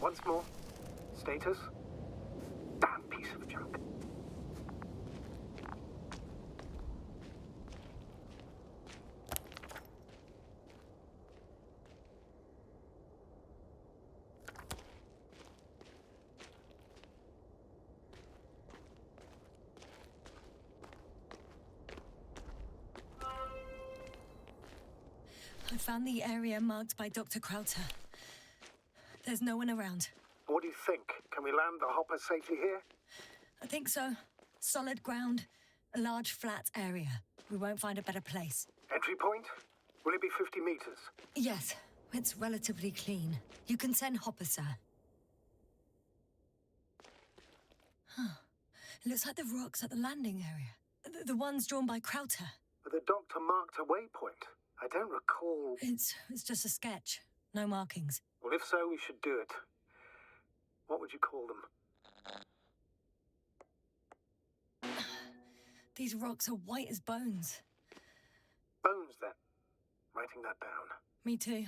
Once more. Status? Damn piece of junk. I found the area marked by Dr. Krauter. There's no one around. What do you think? Can we land the hopper safely here? I think so. Solid ground, a large flat area. We won't find a better place. Entry point? Will it be 50 meters? Yes, it's relatively clean. You can send Hopper, sir. Huh. It looks like the rocks at the landing area. The ones drawn by Krauter. The doctor marked a waypoint. I don't recall... It's just a sketch. No markings. Well, if so, we should do it. What would you call them? These rocks are white as bones. Bones, then. Writing that down. Me too.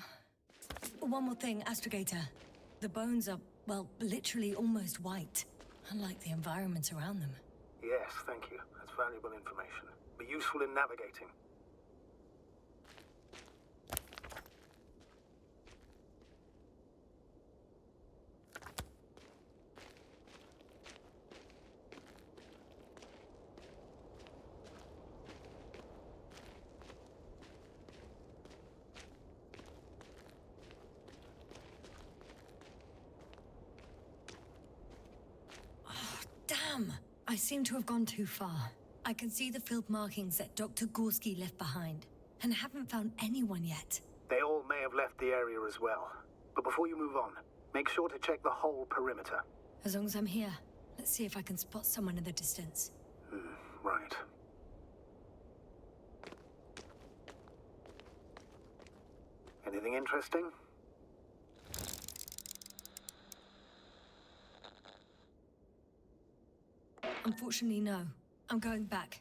One more thing, Astrogator. The bones are, well, literally almost white. Unlike the environment around them. Yes, thank you. That's valuable information. Be useful in navigating. Damn! I seem to have gone too far. I can see the field markings that Dr. Gorski left behind, and haven't found anyone yet. They all may have left the area as well. But before you move on, make sure to check the whole perimeter. As long as I'm here, let's see if I can spot someone in the distance. Right. Anything interesting? Unfortunately, no. I'm going back.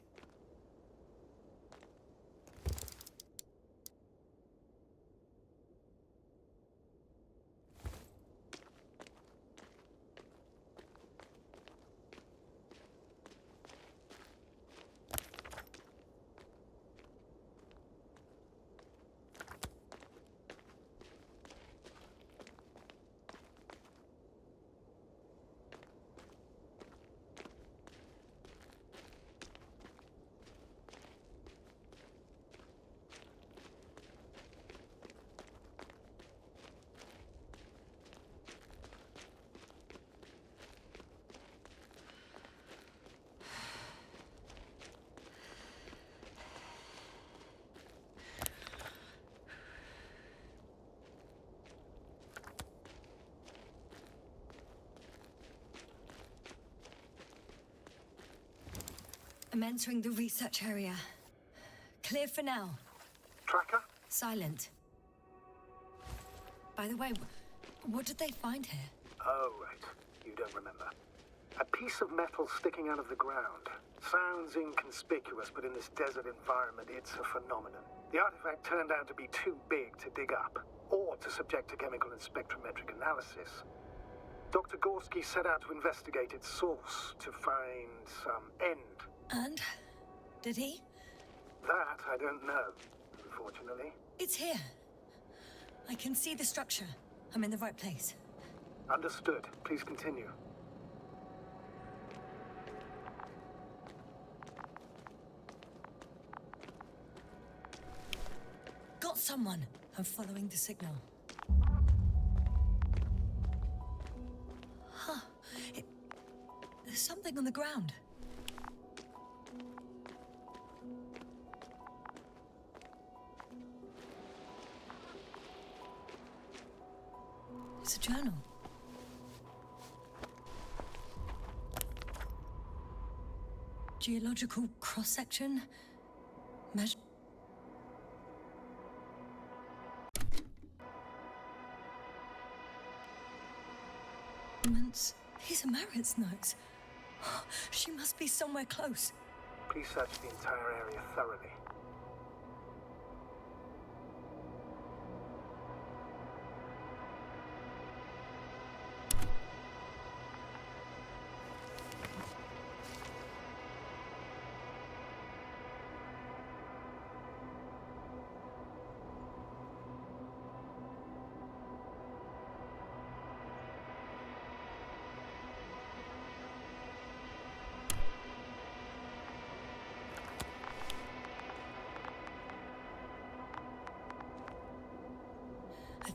I'm entering the research area. Clear for now. Tracker? Silent. By the way, what did they find here? Oh, right. You don't remember. A piece of metal sticking out of the ground. Sounds inconspicuous, but in this desert environment, it's a phenomenon. The artifact turned out to be too big to dig up, or to subject to chemical and spectrometric analysis. Dr. Gorski set out to investigate its source, to find some end. And? Did he? That I don't know, unfortunately. It's here. I can see the structure. I'm in the right place. Understood. Please continue. Got someone. I'm following the signal. Huh. There's something on the ground. It's a journal. Geological cross-section. Measurements. These are Marit's notes. She must be somewhere close. Please search the entire area thoroughly.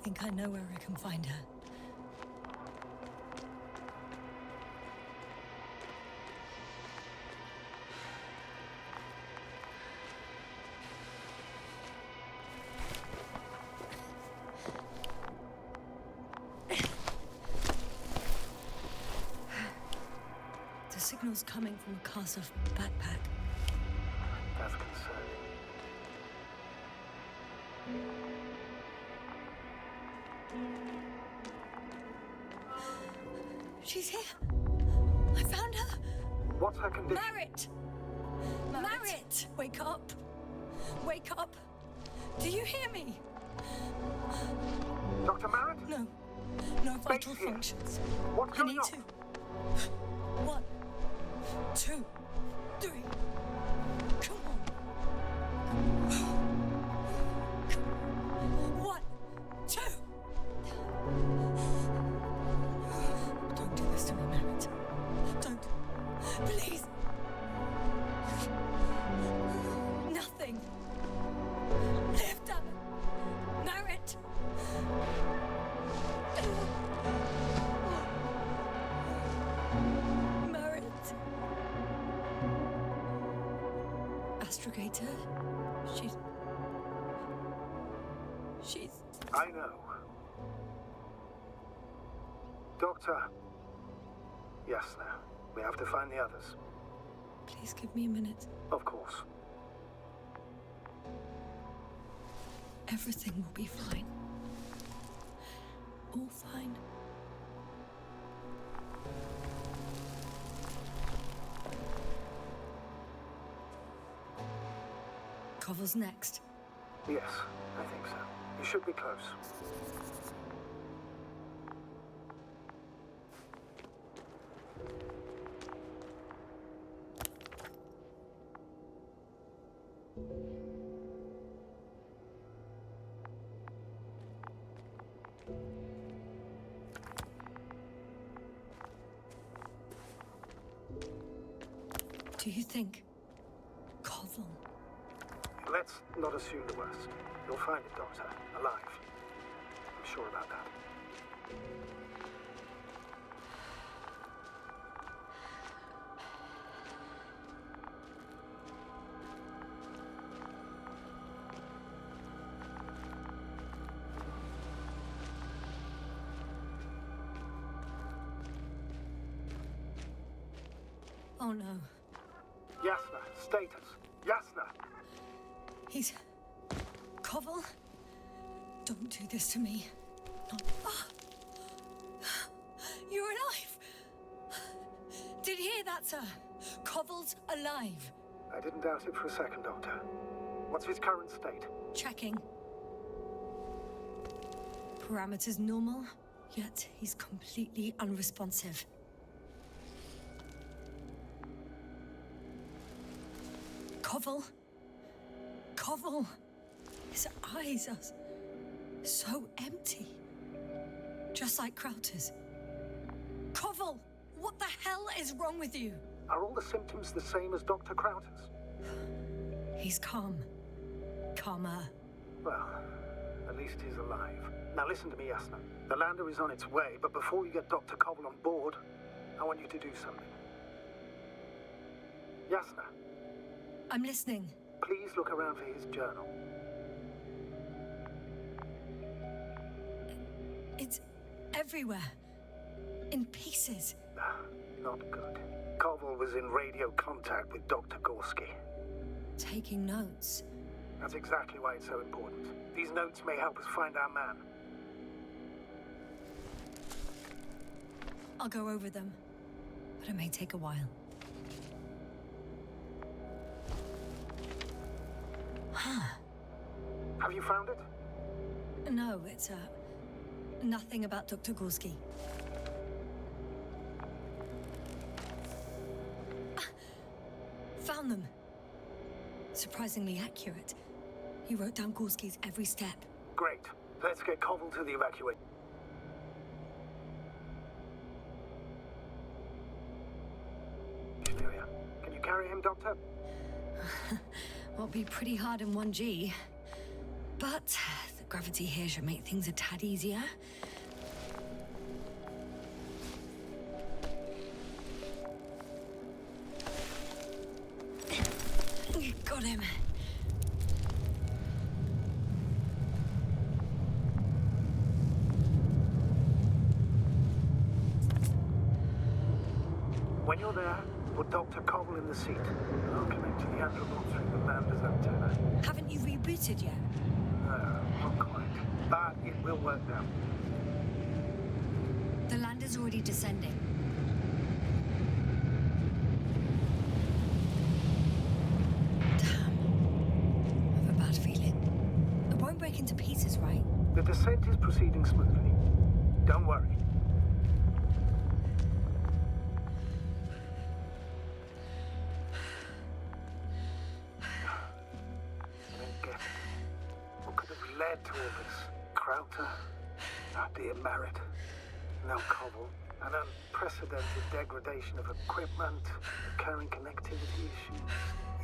think I know where I can find her. The signal's coming from a Castle backpack. That's concerning. She's here. I found her. What's her condition? Merritt! Merritt! Wake up. Wake up. Do you hear me? Dr. Merritt? No. No vital here. functions. What's I going need on? to. 1, 2, 3. Come on. 1, 2. Don't do this to me, Merritt. Don't. Please. Nothing. Live, damn it. Merritt. Merritt. Astrogator. She's... I know. Doctor. Yes, now. We have to find the others. Please give me a minute. Of course. Everything will be fine. All fine. Koval's next. Yes, I think so. You should be close. Do you think Koval? Let's not assume the worst. You'll find it, Doctor. Alive. I'm sure about that. Oh no. Yasna, status. Yasna! He's... Koval? Don't do this to me. Not... Ah! You're alive! Did you hear that, sir? Koval's alive. I didn't doubt it for a second, Doctor. What's his current state? Checking. Parameters normal, yet he's completely unresponsive. Koval? Koval? His eyes are so empty. Just like Krauter's. Koval! What the hell is wrong with you? Are all the symptoms the same as Dr. Krauter's? He's calm. Calmer. Well, at least he's alive. Now listen to me, Yasna. The lander is on its way, but before you get Dr. Koval on board, I want you to do something. Yasna, I'm listening. please look around for his journal. It's everywhere. In pieces. Not good. Koval was in radio contact with Dr. Gorski. Taking notes. That's exactly why it's so important. These notes may help us find our man. I'll go over them. But it may take a while. Have you found it? No, it's nothing about Dr. Gorski. Found them. Surprisingly accurate. He wrote down Gorski's every step. Great. Let's get Koval to the evacuation. Can you carry him, Doctor? Will be pretty hard in 1G. But the Gravity here should make things a tad easier. Got him. When you're there, put Dr. Cobble in the seat. And I'll connect to the Androbot through the lander's antenna. Haven't you rebooted yet? No, not quite. But it will work now. The lander's already descending. Damn. I have a bad feeling. It won't break into pieces, right? The descent is proceeding smoothly. Don't worry. What could have led to all this? Krauter, dear Merritt, now Cobble, an unprecedented degradation of equipment, recurring connectivity issues.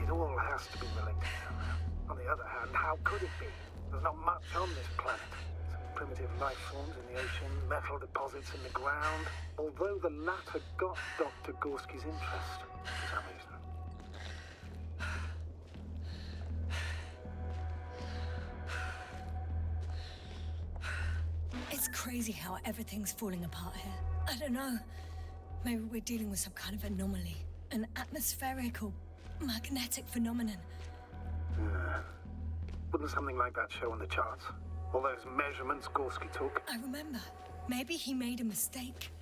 It all has to be related somehow. On the other hand, how could it be? There's not much on this planet. Some primitive life forms in the ocean, metal deposits in the ground. Although the latter got Dr. Gorski's interest, for some reason. It's crazy how everything's falling apart here. I don't know. Maybe we're dealing with some kind of anomaly. An atmospheric or magnetic phenomenon. Wouldn't something like that show on the charts? All those measurements Gorski took? I remember. Maybe he made a mistake.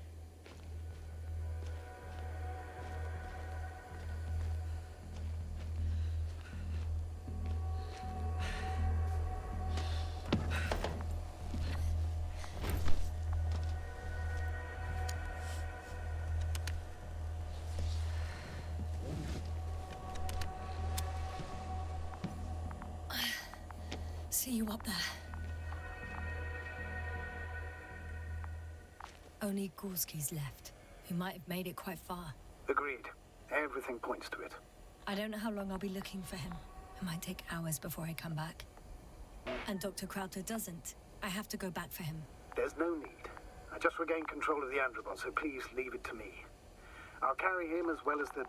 See you up there. Only Gorski's left. He might have made it quite far. Agreed. Everything points to it. I don't know how long I'll be looking for him. It might take hours before I come back. And Dr. Krauter doesn't. I have to go back for him. There's no need. I just regained control of the Androbot, so please leave it to me. I'll carry him as well as the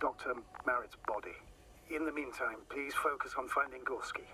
Dr. Merritt's body. In the meantime, please focus on finding Gorski.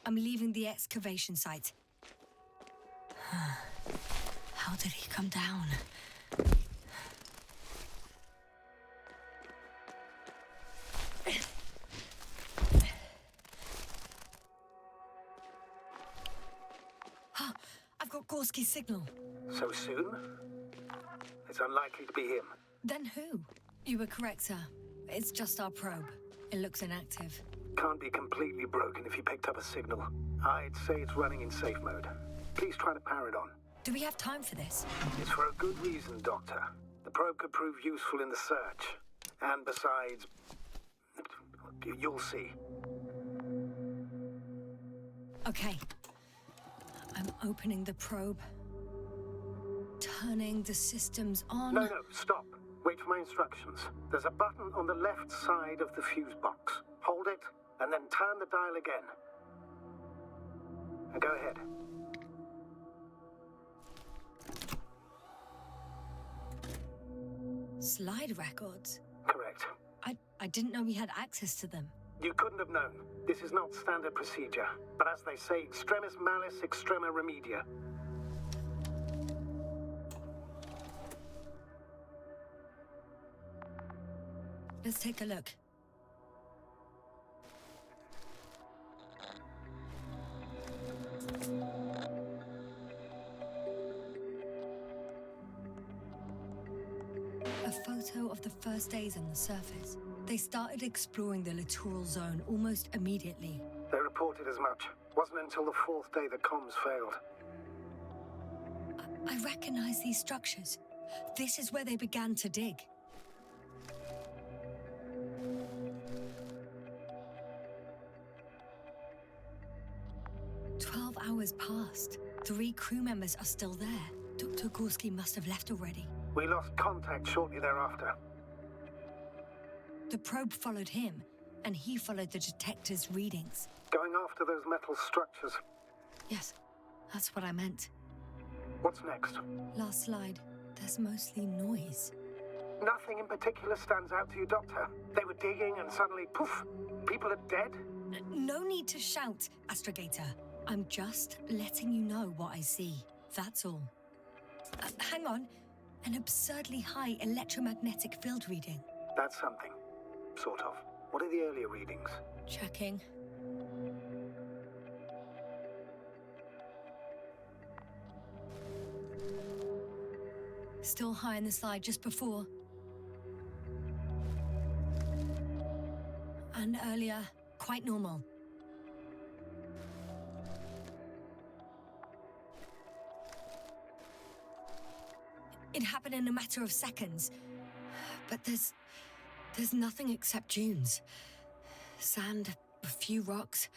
I'm leaving the excavation site. How did he come down? I've got Gorski's signal. So soon? It's unlikely to be him. Then who? You were correct, sir. It's just our probe. It looks inactive. Can't be completely broken if you picked up a signal. I'd say it's running in safe mode. Please try to power it on. Do we have time for this? It's for a good reason, Doctor. The probe could prove useful in the search. And besides, you'll see. Okay. I'm opening the probe. Turning the systems on. No, stop. Wait for my instructions. There's a button on the left side of the fuse box. Hold it, and then turn the dial again. Now go ahead. Slide records? Correct. I didn't know we had access to them. You couldn't have known. This is not standard procedure. But as they say, extremis malis, extrema remedia. Let's take a look. A photo of the first days on the surface. They started exploring the littoral zone almost immediately. They reported as much. Wasn't until the fourth day the comms failed. I recognize these structures. This is where they began to dig. 12 hours passed. 3 crew members are still there. Dr. Gorski must have left already. We lost contact shortly thereafter. The probe followed him, and he followed the detector's readings. Going after those metal structures. Yes, that's what I meant. What's next? Last slide. There's mostly noise. Nothing in particular stands out to you, Doctor? They were digging and suddenly, poof, people are dead? No need to shout, Astrogator. I'm just letting you know what I see. That's all. Hang on. An absurdly high electromagnetic field reading. That's something. Sort of. What are the earlier readings? Checking. Still high in the slide just before. And earlier, quite normal. It happened in a matter of seconds. But there's nothing except dunes. Sand, a few rocks,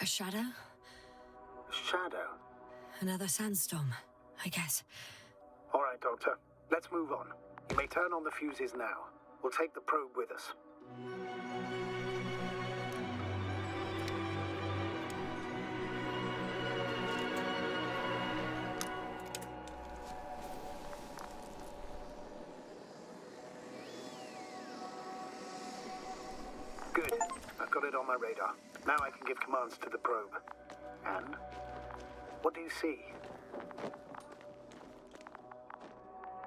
a shadow. Shadow? Another sandstorm, I guess. All right, Doctor. Let's move on. You may turn on the fuses now. We'll take the probe with us. Good. I've got it on my radar. Now I can give commands to the probe. And? What do you see?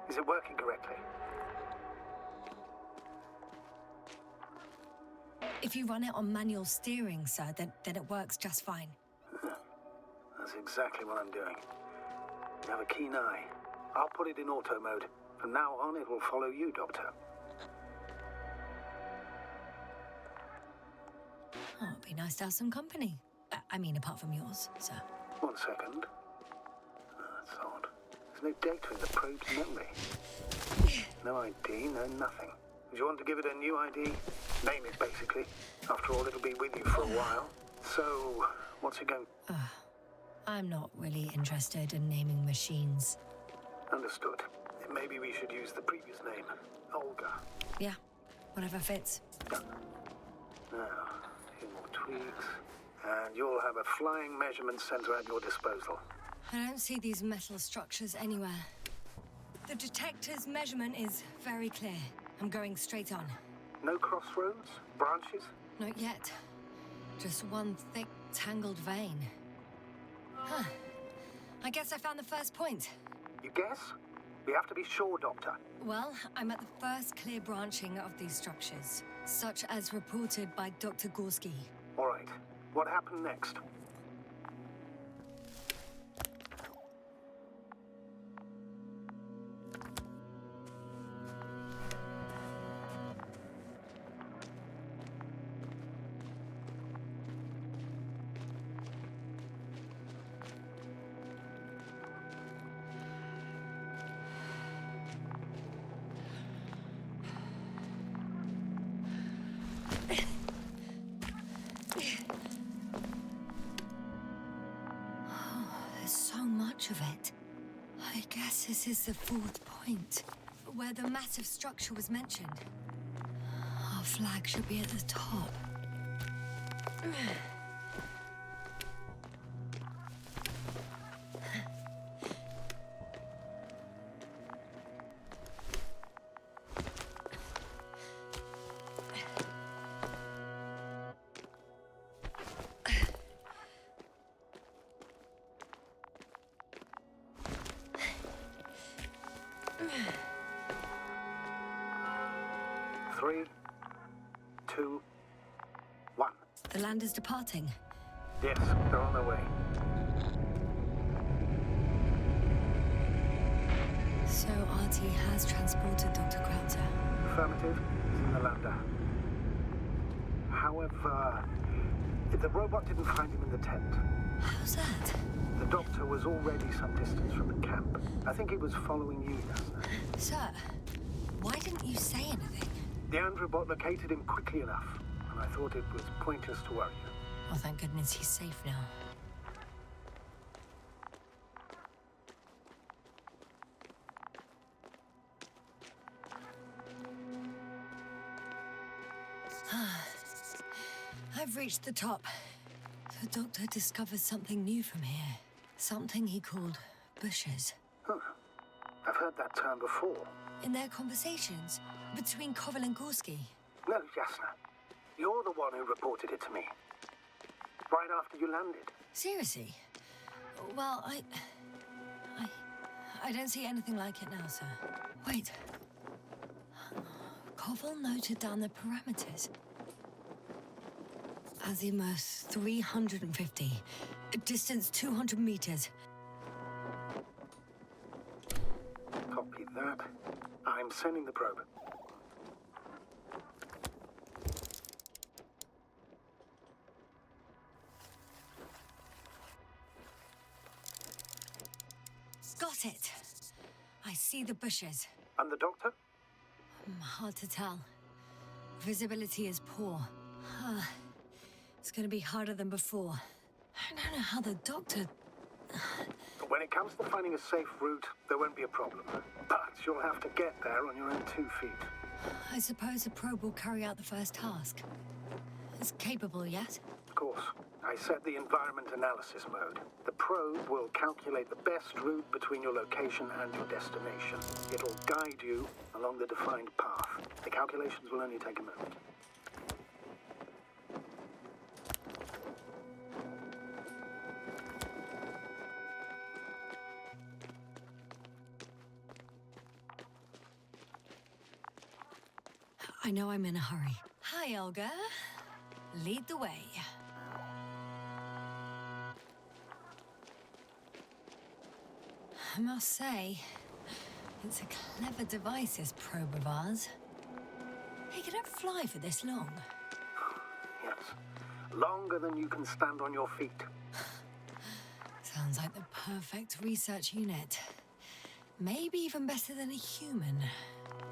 Is it working correctly? If you run it on manual steering, sir, then it works just fine. That's exactly what I'm doing. You have a keen eye. I'll put it in auto mode. From now on, it will follow you, Doctor. Oh, it'd be nice to have some company. I mean, apart from yours, sir. 1 second. That's odd. There's no data in the probe's memory. No ID, no nothing. Do you want to give it a new ID? Name it, basically. After all, it'll be with you for a while. So, what's it going... I'm not really interested in naming machines. Understood. Maybe we should use the previous name. Olga. Yeah, whatever fits. Done. Now, a few more tweaks. And you'll have a flying measurement center at your disposal. I don't see these metal structures anywhere. The detector's measurement is very clear. I'm going straight on. No crossroads? Branches? Not yet. Just one thick, tangled vein. Huh. I guess I found the first point. You guess? We have to be sure, Doctor. Well, I'm at the first clear branching of these structures, such as reported by Dr. Gorski. All right. What happened next? Of it. I guess this is the 4th point, where the massive structure was mentioned. Our flag should be at the top. Three, 2, 1. The land is departing. Yes, they're on their way. So RT has transported Dr. Krauter. Affirmative. He's in the lander. However, the robot didn't find him in the tent. How's that? The doctor was already some distance from the camp. I think he was following you, Yasna. Sir, why didn't you say anything? The Androbot located him quickly enough, and I thought it was pointless to worry you. Well, thank goodness he's safe now. I've reached the top. The doctor discovered something new from here. Something he called bushes. Huh. I've heard that term before. In their conversations between Koval and Gorski. No, Yasna. You're the one who reported it to me. Right after you landed. Seriously? Well, I don't see anything like it now, sir. Wait. Koval noted down the parameters. Azimuth 350. Distance 200 meters. Copy that. I'm sending the probe. Got it. I see the bushes. And the doctor? Hard to tell. Visibility is poor. It's gonna be harder than before. I don't know how the doctor... When it comes to finding a safe route, there won't be a problem. But you'll have to get there on your own 2 feet. I suppose the probe will carry out the first task. It's capable yet? Of course. I set the environment analysis mode. The probe will calculate the best route between your location and your destination. It'll guide you along the defined path. The calculations will only take a moment. I know I'm in a hurry. Hi, Olga. Lead the way. I must say, it's a clever device, this probe of ours. Hey, can it fly for this long? Yes. Longer than you can stand on your feet. Sounds like the perfect research unit. Maybe even better than a human.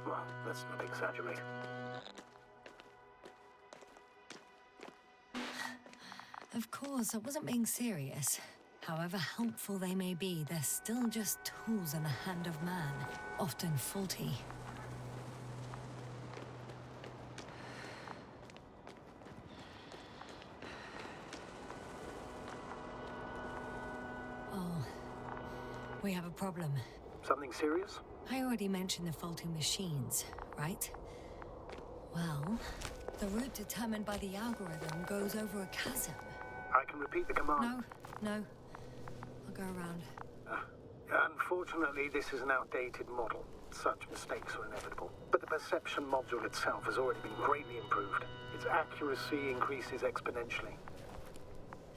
Well, let's not exaggerate. Of course, I wasn't being serious. However helpful they may be, they're still just tools in the hand of man, often faulty. Oh, we have a problem. Something serious? I already mentioned the faulty machines, right? Well, the route determined by the algorithm goes over a chasm. I can repeat the command. No. I'll go around. Unfortunately, this is an outdated model. Such mistakes are inevitable. But the perception module itself has already been greatly improved. Its accuracy increases exponentially.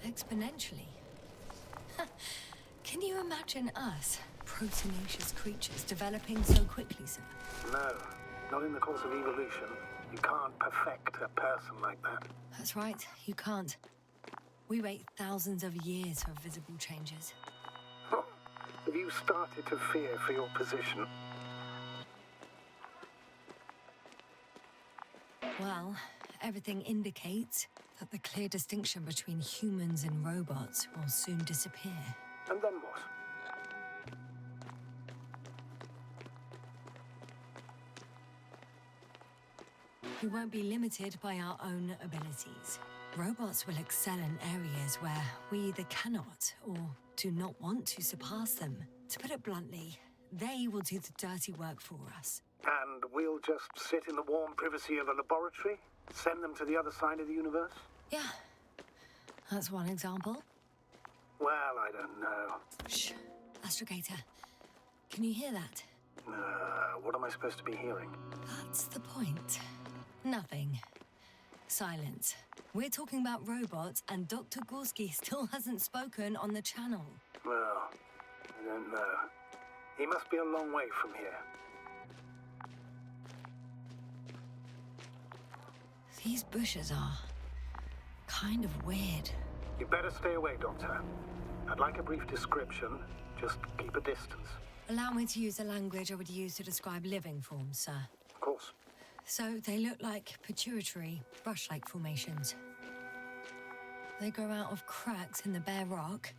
Exponentially? Can you imagine us, proteinaceous creatures, developing so quickly, sir? No, not in the course of evolution. You can't perfect a person like that. That's right, you can't. We wait thousands of years for visible changes. Oh, have you started to fear for your position? Well, everything indicates that the clear distinction between humans and robots will soon disappear. And then what? We won't be limited by our own abilities. Robots will excel in areas where we either cannot or do not want to surpass them. To put it bluntly, they will do the dirty work for us. And we'll just sit in the warm privacy of a laboratory? Send them to the other side of the universe? Yeah, that's one example. Well, I don't know. Shh, Astrogator, can you hear that? What am I supposed to be hearing? That's the point. Nothing. Silence. We're talking about robots, and Dr. Gorski still hasn't spoken on the channel. Well, I don't know. He must be a long way from here. These bushes are kind of weird. You better stay away, Doctor. I'd like a brief description. Just keep a distance. Allow me to use the language I would use to describe living forms, sir. Of course. So they look like pituitary, brush-like formations. They grow out of cracks in the bare rock.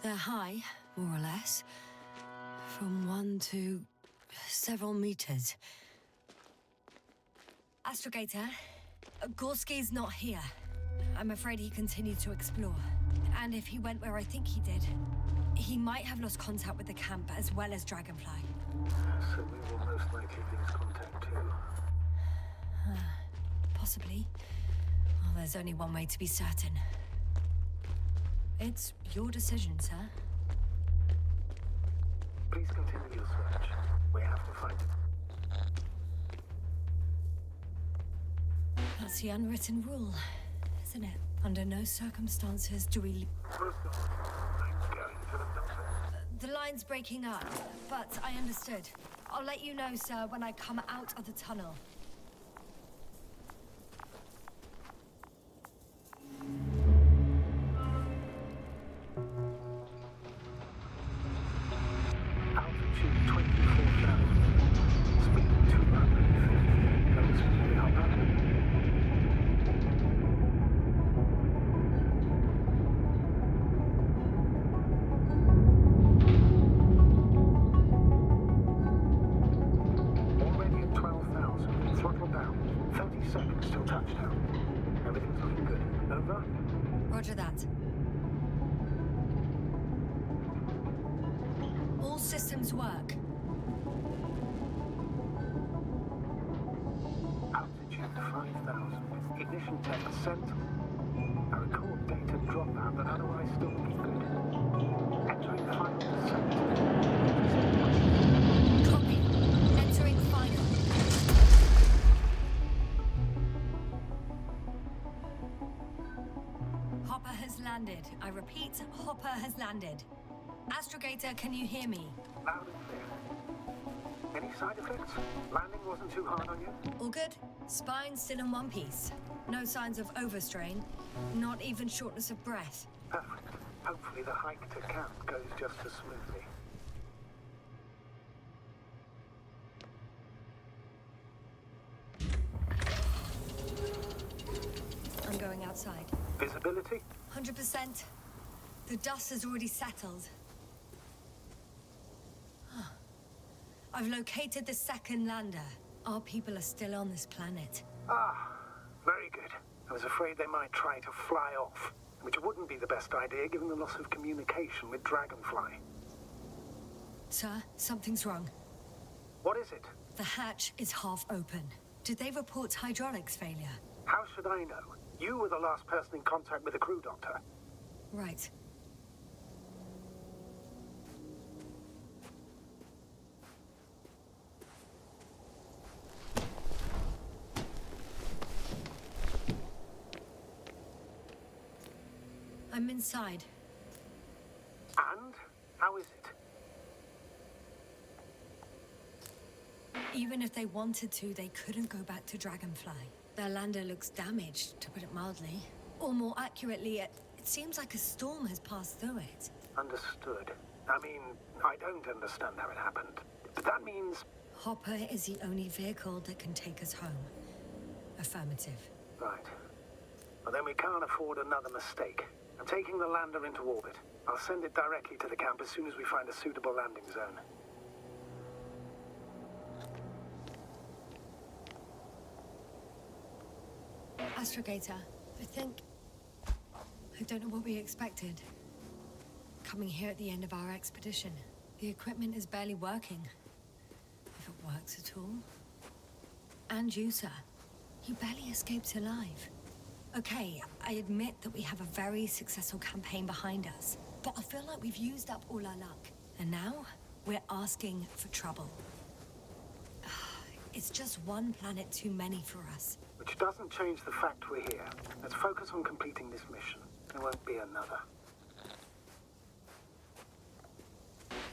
They're high, more or less, from 1 to several meters. Astrogator, Gorski's not here. I'm afraid he continued to explore. And if he went where I think he did, he might have lost contact with the camp as well as Dragonfly. So we will most likely lose contact too. Possibly. Well, there's only one way to be certain. It's your decision, sir. Please continue your search. We have to find it. That's the unwritten rule, isn't it? Under no circumstances do we... First of all, I'm going to the doctor. The line's breaking up, but I understood. I'll let you know, sir, when I come out of the tunnel. Altitude 24,000. Speed 200. Goes really hot. Already at 12,000. Throttle down. 30 seconds till touchdown. Everything's looking good. Over? Roger that. All systems work. Altitude 5,000. Ignition 10%. I record data dropout, but otherwise still looking good. Entering final descent. Copy. Entering final. Hopper has landed. I repeat, Hopper has landed. Astrogator, can you hear me? Loud and clear. Any side effects? Landing wasn't too hard on you? All good? Spine still in one piece. No signs of overstrain. Not even shortness of breath. Perfect. Hopefully the hike to camp goes just as smoothly. I'm going outside. Visibility? 100%. The dust has already settled. I've located the second lander. Our people are still on this planet. Ah, very good. I was afraid they might try to fly off, which wouldn't be the best idea given the loss of communication with Dragonfly. Sir, something's wrong. What is it? The hatch is half open. Did they report hydraulics failure? How should I know? You were the last person in contact with the crew doctor. Right. I'm inside. And? How is it? Even if they wanted to, they couldn't go back to Dragonfly. Their lander looks damaged, to put it mildly. Or more accurately, it seems like a storm has passed through it. Understood. I mean, I don't understand how it happened. But that means... Hopper is the only vehicle that can take us home. Affirmative. Right. Well, then we can't afford another mistake. I'm taking the lander into orbit. I'll send it directly to the camp as soon as we find a suitable landing zone. Astrogator, I don't know what we expected. Coming here at the end of our expedition. The equipment is barely working. If it works at all. And you, sir. You barely escaped alive. Okay, I admit that we have a very successful campaign behind us. But I feel like we've used up all our luck. And now, we're asking for trouble. It's just one planet too many for us. Which doesn't change the fact we're here. Let's focus on completing this mission. There won't be another.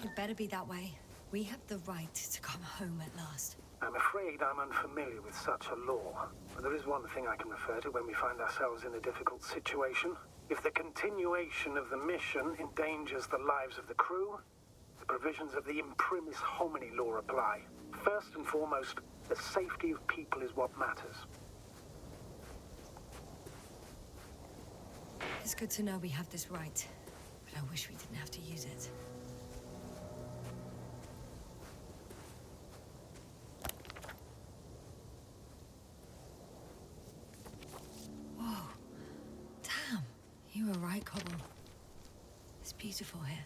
It better be that way. We have the right to come home at last. I'm afraid I'm unfamiliar with such a law, but there is one thing I can refer to when we find ourselves in a difficult situation. If the continuation of the mission endangers the lives of the crew, the provisions of the imprimis homini law apply. First and foremost, the safety of people is what matters. It's good to know we have this right, but I wish we didn't have to use it. Whoa. Damn. You were right, Cobble. It's beautiful here.